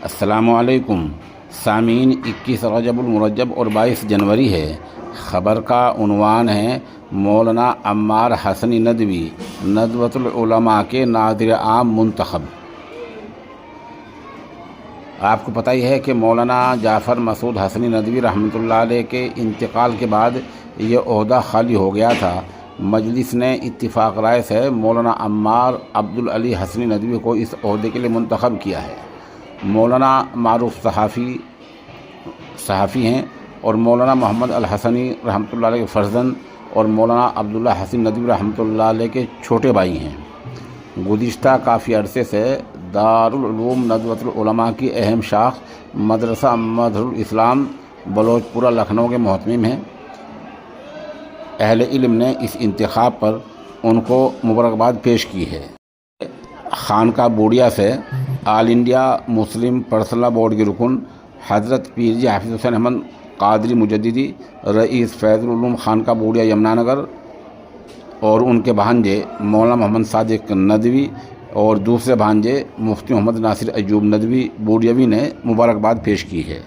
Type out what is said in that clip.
السلام علیکم سامعین، 21 رجب المرجب اور 22 جنوری ہے۔ خبر کا عنوان ہے مولانا عمار حسنی ندوی ندوۃ العلماء کے ناظر عام منتخب۔ آپ کو پتہ ہی ہے کہ مولانا جعفر مسعود حسنی ندوی رحمۃ اللہ علیہ کے انتقال کے بعد یہ عہدہ خالی ہو گیا تھا۔ مجلس نے اتفاق رائے سے مولانا عمار عبدالعلی حسنی ندوی کو اس عہدے کے لیے منتخب کیا ہے۔ مولانا معروف صحافی ہیں اور مولانا محمد الحسنی رحمۃ اللہ علیہ کے فرزند اور مولانا عبداللہ حسنی ندوی رحمۃ اللہ علیہ کے چھوٹے بھائی ہیں۔ گزشتہ کافی عرصے سے دارالعلوم ندوۃ العلماء کی اہم شاخ مدرسہ مظہر الاسلام بلوچ پورہ لکھنؤ کے محتمم ہیں۔ اہل علم نے اس انتخاب پر ان کو مبارکباد پیش کی ہے۔ خانقاہ بوڑیا سے آل انڈیا مسلم پرسنل بورڈ کے رکن حضرت پیر جی حافظ حسین احمد قادری مجددی، رئیس فیض العلوم خانقاہ بوڑیا یمنا نگر، اور ان کے بھانجے مولانا محمد صادق ندوی اور دوسرے بھانجے مفتی محمد ناصر ایوب ندوی بوڑیوی نے مبارکباد پیش کی ہے۔